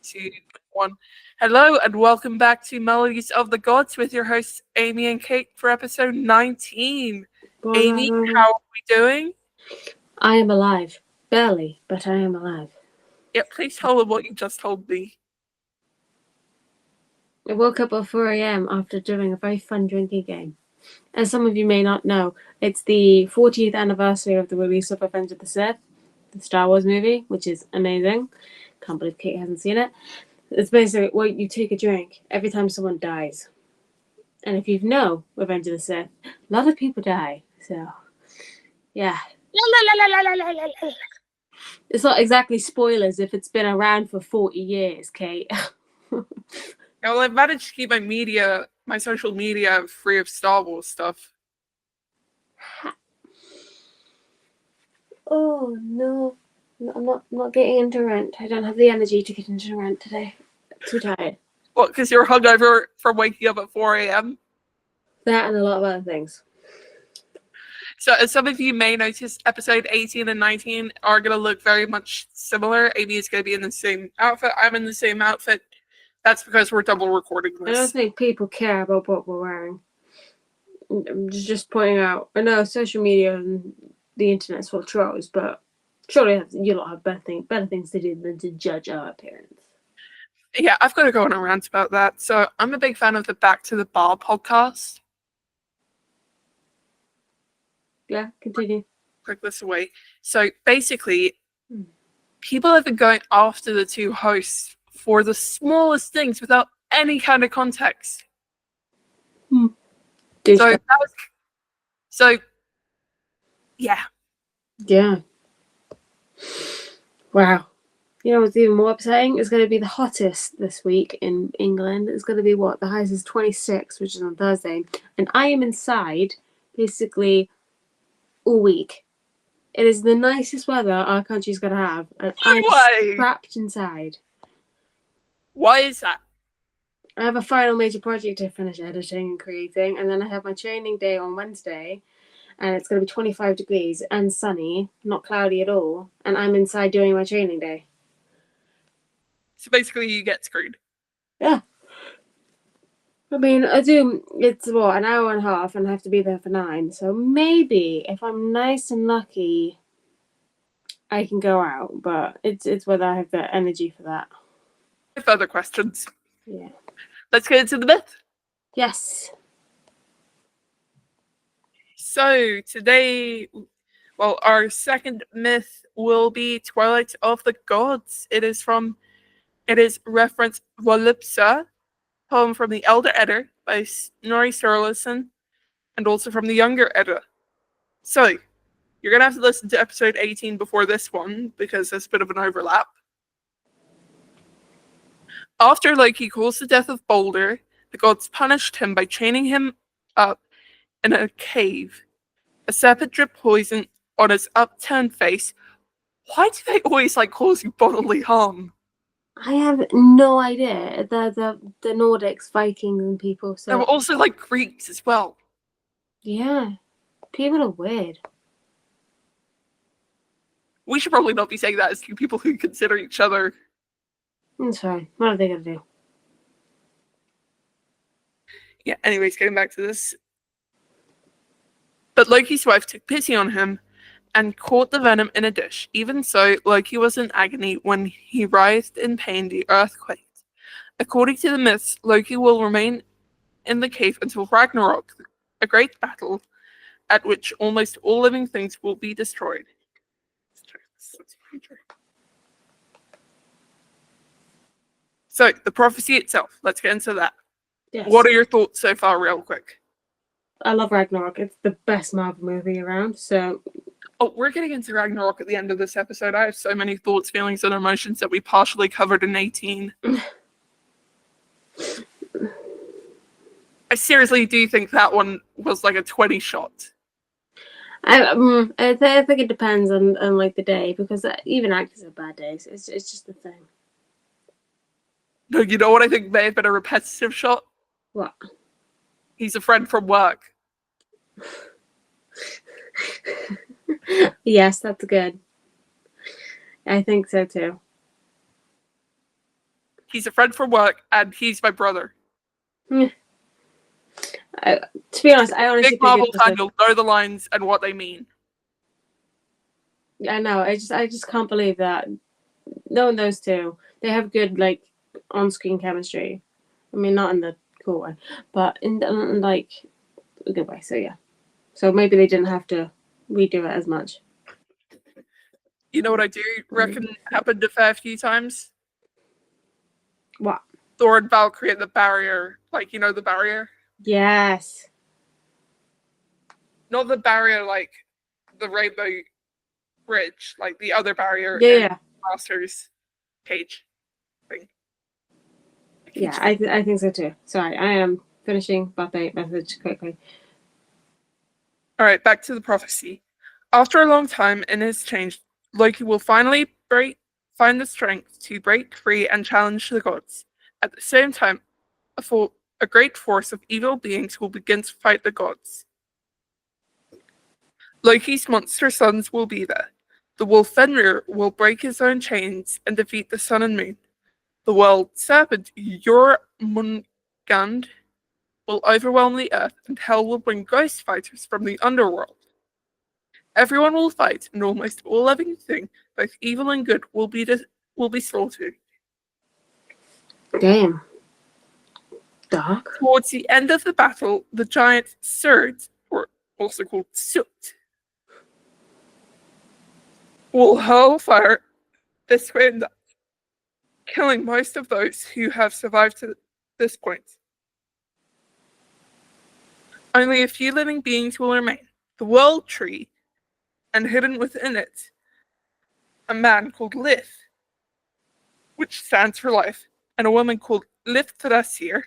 Two, one. Hello and welcome back to Melodies of the Gods with your hosts Amy and Kate for episode 19. Amy, how are we doing? I am alive. Barely, but I am alive. Yeah, please tell them what you just told me. I woke up at 4 a.m. after doing a very fun drinking game. As some of you may not know, it's the 40th anniversary of the release of Revenge of the Sith, the Star Wars movie, which is amazing. Can't believe Kate hasn't seen it. It's basically where you take a drink every time someone dies. And if you know Revenge of the Sith, a lot of people die. So, yeah. It's not exactly spoilers if it's been around for 40 years, Kate. Well, I've managed to keep my social media free of Star Wars stuff. Oh, no. I'm not getting into rent. I don't have the energy to get into rent today. Too tired. What, because you're hungover from waking up at 4 a.m.? That and a lot of other things. So, as some of you may notice, episode 18 and 19 are going to look very much similar. Amy is going to be in the same outfit. I'm in the same outfit. That's because we're double recording this. I don't think people care about what we're wearing. I'm just pointing out. I know social media and the internet's full of trolls, but surely you lot have better things to do than to judge our appearance. Yeah, I've got to go on a rant about that. So, I'm a big fan of the Back to the Bar podcast. Yeah, continue. Click this away. So basically, people have been going after the two hosts for the smallest things without any kind of context. So yeah. Yeah. Wow. You know what's even more upsetting? It's going to be the hottest this week in England. It's going to be what? The highest is 26, which is on Thursday. And I am inside basically all week. It is the nicest weather our country's going to have. And I'm trapped inside. Why is that? I have a final major project to finish editing and creating. And then I have my training day on Wednesday. And it's going to be 25 degrees and sunny, not cloudy at all. And I'm inside doing my training day. So basically you get screwed. Yeah. I mean, it's what, an hour and a half and I have to be there for 9. So maybe if I'm nice and lucky, I can go out. But it's whether I have the energy for that. Further questions? Yeah. Let's get into the myth. Yes. So today, our second myth will be Twilight of the Gods. It is reference Volupsa, poem from the Elder Edda by Snorri Sturluson, and also from the Younger Edda. So, you're going to have to listen to episode 18 before this one, because there's a bit of an overlap. After Loki caused the death of Balder, the gods punished him by chaining him up in a cave. A serpent dripped poison on his upturned face. Why do they always cause you bodily harm? I have no idea. The Nordics, Vikings, and people. So there were also Greeks as well. Yeah, people are weird. We should probably not be saying that as two people who consider each other. That's fine. What are they gonna do? Yeah. Anyways, getting back to this. But Loki's wife took pity on him and caught the venom in a dish. Even so, Loki was in agony when he writhed in pain. The earth quaked. According to the myths, Loki will remain in the cave until Ragnarok, a great battle at which almost all living things will be destroyed. So, the prophecy itself. Let's get into that. Yes. What are your thoughts so far, real quick? I love Ragnarok. It's the best Marvel movie around, so... Oh, we're getting into Ragnarok at the end of this episode. I have so many thoughts, feelings, and emotions that we partially covered in 18. I seriously do think that one was a 20 shot. I think it depends on the day, because even actors have bad days. It's just the thing. No, you know what I think may have been a repetitive shot? What? He's a friend from work. Yes, that's good. I think so too. He's a friend from work, and he's my brother. To be honest, I honestly Big think Marvel it's fan, you'll know the lines and what they mean. I know. I just can't believe that. Knowing those two, they have good like on-screen chemistry. I mean, not in the cool way, but in like a good way. So yeah. So maybe they didn't have to redo it as much. You know what I do reckon happened a fair few times? What? Thor and Valkyrie at the barrier. Like, you know the barrier? Yes. Not the barrier like the Rainbow Bridge, like the other barrier in Yeah. Master's cage thing. Yeah, I think so too. Sorry, I am finishing birthday message quickly. Alright, back to the prophecy. After a long time in his change, Loki will finally find the strength to break free and challenge the gods. At the same time, a great force of evil beings will begin to fight the gods. Loki's monster sons will be there. The wolf Fenrir will break his own chains and defeat the sun and moon. The world serpent Jormungand will overwhelm the earth, and hell will bring ghost fighters from the underworld. Everyone will fight, and almost all living thing, both evil and good, will be slaughtered. Damn. Dark. Towards the end of the battle, the giant Surd, or also called Soot, will hurl fire this way and that, killing most of those who have survived to this point. Only a few living beings will remain. The World Tree, and hidden within it, a man called Lith, which stands for life, and a woman called Lifthrasir,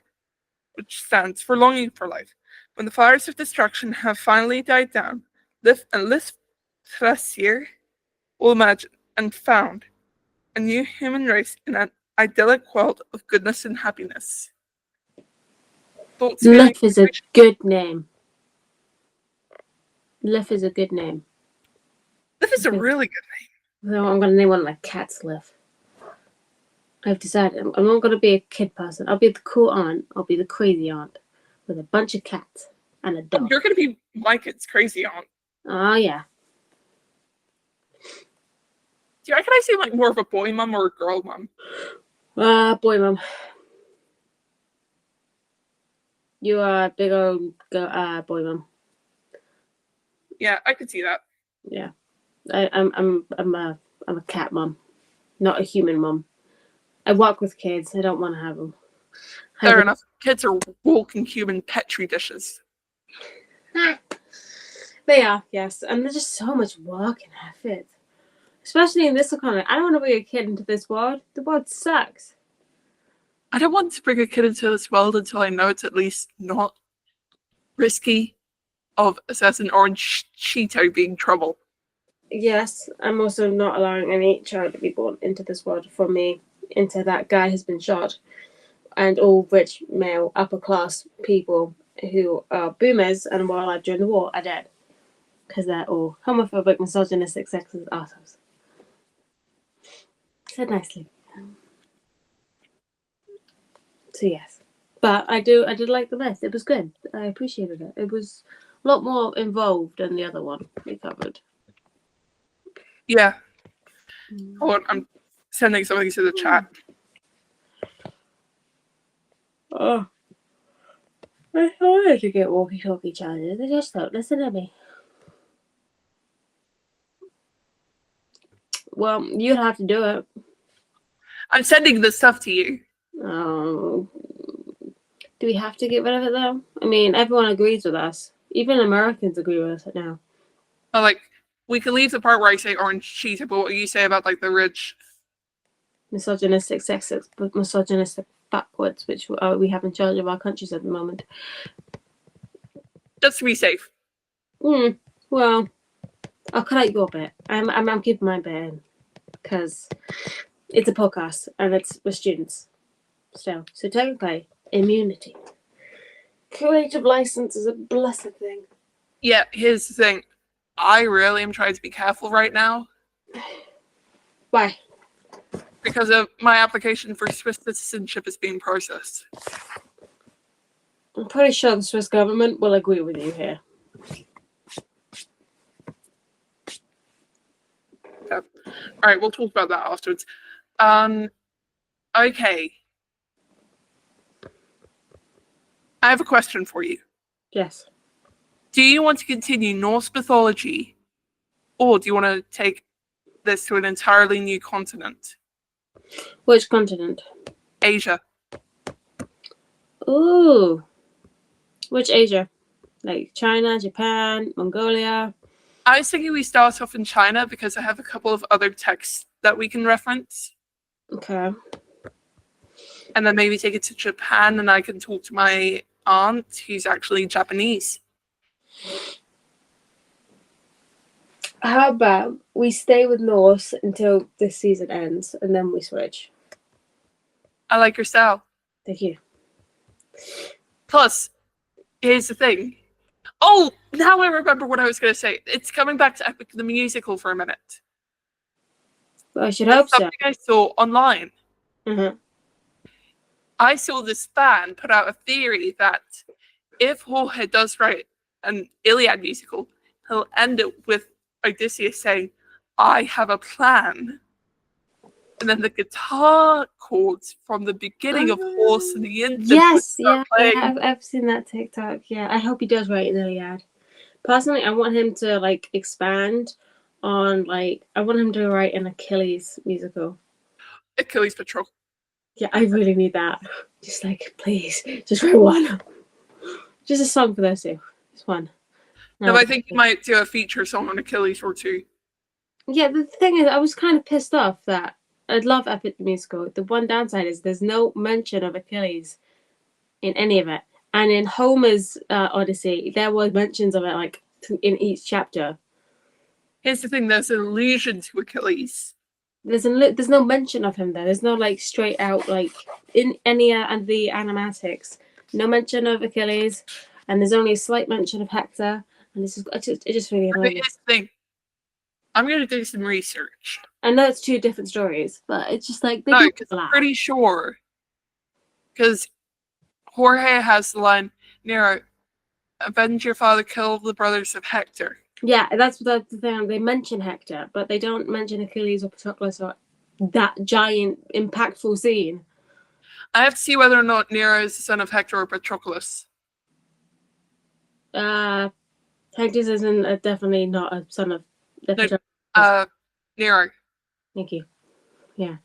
which stands for longing for life. When the fires of destruction have finally died down, Lith and Lifthrasir will emerge and found a new human race in an idyllic world of goodness and happiness. Thoughts, feelings, Lif is a good name. Lif is a good name. Lith is a really good name. So I'm gonna name one of my cats Lif. I've decided I'm not gonna be a kid person. I'll be the cool aunt. I'll be the crazy aunt with a bunch of cats and a dog. You're gonna be my kid's crazy aunt. Oh yeah. Do you reckon I seem like more of a boy mum or a girl mum? Boy mum. You are a big old boy mum. Yeah, I could see that. Yeah. I'm a cat mum, not a human mum. I work with kids. I don't want to have them. Fair enough. Kids are walking human petri dishes. They are, yes, and there's just so much work and effort, especially in this economy. I don't want to bring a kid into this world. The world sucks. I don't want to bring a kid into this world until I know it's at least not risky of Assassin Orange Cheeto being trouble. Yes, I'm also not allowing any child to be born into this world from me until that guy has been shot, and all rich male upper class people who are boomers and were alive during the war are dead because they're all homophobic, misogynistic, sexist assholes. Said nicely. So yes, but I did like the best. It was good. I appreciated it. It was a lot more involved than the other one we covered. Yeah. Hold on, I'm sending something to the chat. Oh, I wanted to get walkie-talkie chargers. They just don't listen to me. Well, you'd have to do it. I'm sending this stuff to you. Oh, do we have to get rid of it though? I mean, everyone agrees with us. Even Americans agree with us now. Like, we can leave the part where I say orange Cheeto, but what you say about like the rich, Misogynistic, sexist, but misogynistic backwards, which we have in charge of our countries at the moment. just to be safe. Well, I'll cut out your bit. I'm keeping my bit in because it's a podcast and it's with students still. So technically, immunity. Creative license is a blessed thing. Yeah, here's the thing. I really am trying to be careful right now. Why? because of my application for Swiss citizenship is being processed. I'm pretty sure the Swiss government will agree with you here. Yeah. All right, we'll talk about that afterwards. Okay. I have a question for you. Yes. Do you want to continue Norse mythology, or do you want to take this to an entirely new continent? Which continent? Asia. Ooh. Which Asia? Like China, Japan, Mongolia? I was thinking we start off in China because I have a couple of other texts that we can reference. Okay. And then maybe take it to Japan and I can talk to my aunt who's actually Japanese. How about we stay with Norse until this season ends and then we switch? I like your style. Thank you. Plus, here's the thing. Oh, now I remember what I was going to say. It's coming back to Epic the Musical for a minute. Well, I should hope so. Something I saw online. Mm-hmm. I saw this fan put out a theory that if Jorge does write an Iliad musical, he'll end it with Odysseus saying, "I have a plan." And then the guitar chords from the beginning of Horse and the Infant. Yes, yeah, playing. I've seen that TikTok. Yeah, I hope he does write an Iliad. Personally, I want him to like expand on like I want him to write an Achilles musical. Achilles Patrol. Yeah, I really need that. Just like, please, just write one. Just a song for those two. Just one. No, I think he might do a feature song on Achilles or two. Yeah, the thing is, I was kind of pissed off that I love Epic the Musical. The one downside is there's no mention of Achilles in any of it. And in Homer's Odyssey, there were mentions of it like in each chapter. Here's the thing: there's an allusion to Achilles. There's no mention of him there. There's no like straight out like in any and the animatics. No mention of Achilles, and there's only a slight mention of Hector. And it just really annoyed me. Here's the thing: I'm going to do some research. I know it's two different stories, but it's just like No, because I'm pretty sure. Because Jorge has the line, "Nero, avenge your father, kill the brothers of Hector." Yeah, that's the thing. They mention Hector, but they don't mention Achilles or Patroclus or that giant, impactful scene. I have to see whether or not Nero is the son of Hector or Patroclus. Hector isn't definitely not a son of Nero. Thank you. Yeah.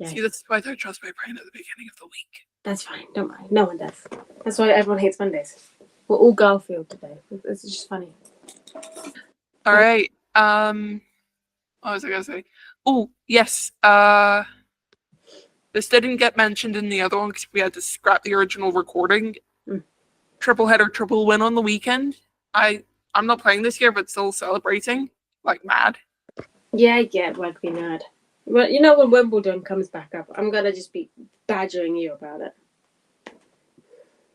See, that's why I don't trust my brain at the beginning of the week. That's fine. Don't worry. No one does. That's why everyone hates Mondays. We're all Garfield today. It's just funny. All right. What was I going to say? Oh, yes. This didn't get mentioned in the other one because we had to scrap the original recording. Triple header, triple win on the weekend. I'm not playing this year, but still celebrating like mad. Yeah, I get rugby nerd. Well, you know when Wimbledon comes back up, I'm gonna just be badgering you about it.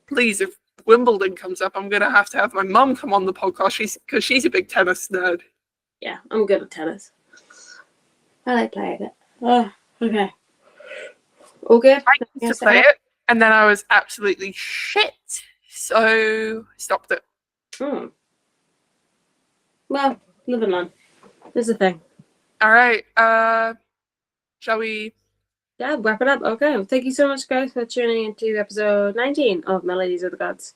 Please, if Wimbledon comes up, I'm gonna have to have my mum come on the podcast. Because she's a big tennis nerd. Yeah, I'm good at tennis. I like playing it. Oh, okay. All good? I used to play it, and then I was absolutely shit. So stopped it. Well, live and learn. This is the thing. All right. Shall we? Yeah, wrap it up. Okay. Thank you so much, guys, for tuning into episode 19 of Melodies of the Gods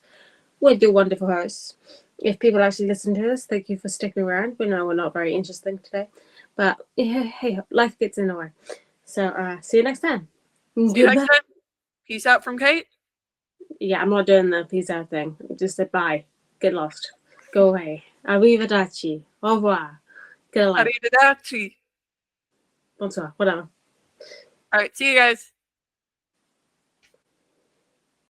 with your wonderful hosts. If people actually listen to us, thank you for sticking around. We know we're not very interesting today, but yeah, hey, life gets in the way. So, see you next time. See you next time. Peace out from Kate. Yeah, I'm not doing the peace out thing. Just said bye. Get lost. Go away. Arrivederci. Au revoir. Get a life. Arrivederci. Bonsoir. Whatever. All right. See you guys.